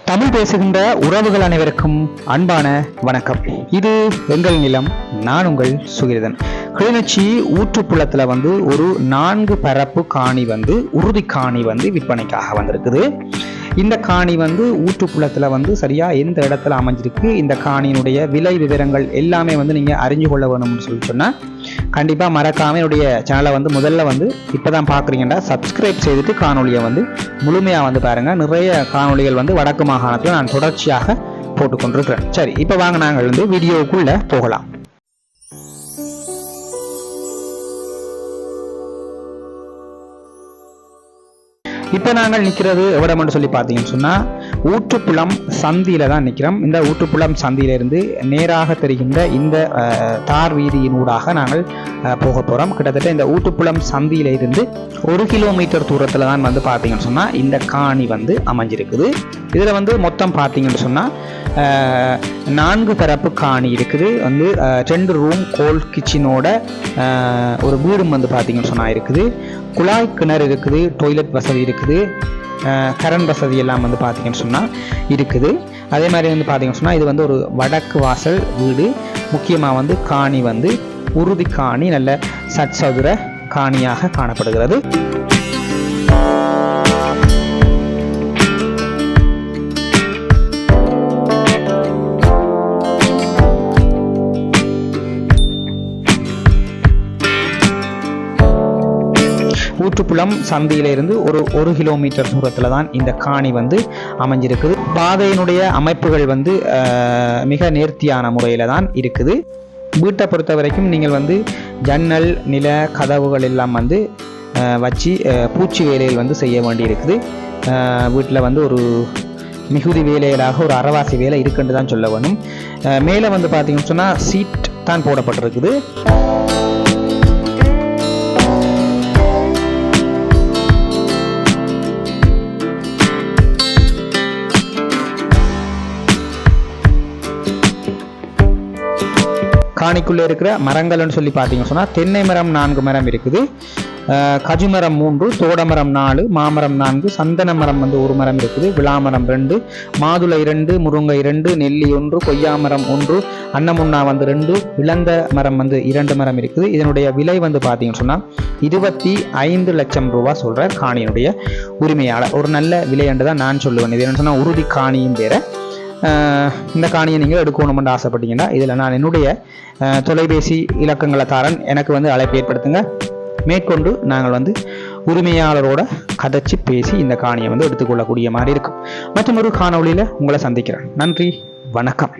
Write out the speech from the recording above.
தமிழ் பேசுகின்ற உறவுகள் அனைவருக்கும் அன்பான வணக்கம். இது எங்கள் நிலம். நான் உங்கள் சுகிர்தன். கிளிநொச்சி ஊற்றுப்புலத்துல ஒரு 4 பரப்பு காணி உறுதி காணி விற்பனைக்காக வந்திருக்குது. இந்த காணி ஊற்றுப்புலத்துல சரியா எந்த இடத்துல அமைஞ்சிருக்கு, இந்த காணியினுடைய விலை விவரங்கள் எல்லாமே நீங்க அறிஞ்சு கொள்ள வேணும்னு சொன்னா கண்டிப்பா மறக்காம என்னுடைய சேனலை முதல்ல இப்பதான் பாக்குறீங்கன்னா சப்ஸ்கிரைப் செய்துட்டு காணொலியை முழுமையா பாருங்க. நிறைய காணொலிகள் வடக்கு மாகாணத்தில் நான் தொடர்ச்சியாக போட்டுக்கொண்டிருக்கிறேன். சரி, இப்ப வாங்க நாங்கள் வீடியோக்குள்ள போகலாம். இப்போ நாங்கள் நிற்கிறது எவ்வளோன்னு சொல்லி பார்த்தீங்கன்னு சொன்னால் ஊற்றுப்புலம் சந்தியில தான் நிற்கிறோம். இந்த ஊற்றுப்புலம் சந்தியிலிருந்து நேராக தெரிகின்ற இந்த தார் வீதியினூடாக நாங்கள் போக போகிறோம். கிட்டத்தட்ட இந்த ஊற்றுப்புலம் சந்தியில இருந்து 1 கிலோமீட்டர் தூரத்தில் தான் பார்த்தீங்கன்னு சொன்னால் இந்த காணி அமைஞ்சிருக்குது. இதில் மொத்தம் பார்த்தீங்கன்னு சொன்னால் 4 பரப்பு காணி இருக்குது. 2 ரூம் கோல் கிச்சனோட ஒரு வீடும் பார்த்தீங்கன்னு சொன்னால் இருக்குது. குழாய் கிணறு இருக்குது, டாய்லெட் வசதி இருக்குது, கரண்ட் வசதி எல்லாம் பார்த்தீங்கன்னு சொன்னால் இருக்குது. அதே மாதிரி பார்த்தீங்கன்னு சொன்னால் இது ஒரு வடக்கு வாசல் வீடு. முக்கியமாக காணி உறுதி காணி, நல்ல சச்சதுர காணியாக காணப்படுகிறது. ஊற்றுப்புலம் சந்தியிலிருந்து ஒரு கிலோமீட்டர் தூரத்தில் தான் இந்த காணி அமைஞ்சிருக்குது. பாதையினுடைய அமைப்புகள் மிக நேர்த்தியான முறையில் தான் இருக்குது. வீட்டை பொறுத்த வரைக்கும் நீங்கள் ஜன்னல் நில கதவுகள் எல்லாம் வச்சு பூச்சி வேலைகள் செய்ய வேண்டி இருக்குது. வீட்டில் ஒரு மிகுதி வேலைகளாக ஒரு அறவாசி வேலை இருக்குன்னு தான் சொல்ல வேணும். மேலே பார்த்தீங்கன்னு சொன்னால் சீட் தான் போடப்பட்டிருக்குது. காணிக்குள்ளே இருக்கிற மரங்கள்னு சொல்லி பார்த்தீங்கன்னு சொன்னால் தென்னை மரம் 4 மரம் இருக்குது, கஜுமரம் 3, தோடமரம் 4, மாமரம் 4, சந்தன மரம் 1 மரம் இருக்குது, விளாமரம் 2, மாதுளை 2, முருங்கை 2, நெல்லி 1, கொய்யாமரம் 1, அன்னமுன்னா 2, இளந்த மரம் 2 மரம் இருக்குது. இதனுடைய விலை பார்த்தீங்கன்னு சொன்னால் 25 லட்சம் ரூபாய் சொல்கிறார் காணியினுடைய உரிமையாளர். ஒரு நல்ல விலை என்று தான் நான் சொல்லுவேன். இது என்னன்னு சொன்னால் உறுதி காணியும் வேற. இந்த காணியை நீங்கள் எடுக்கணும்னு ஆசைப்பட்டீங்கன்னா இதில் நான் என்னுடைய தொலைபேசி இலக்கங்களை தாரன், எனக்கு அழைப்பு ஏற்படுத்துங்க. மேற்கொண்டு நாங்கள் உரிமையாளரோட கதைச்சு பேசி இந்த காணியை எடுத்துக்கொள்ளக்கூடிய மாதிரி இருக்கும். மற்றும் ஒரு காணொளியில் உங்களை சந்திக்கிறேன். நன்றி, வணக்கம்.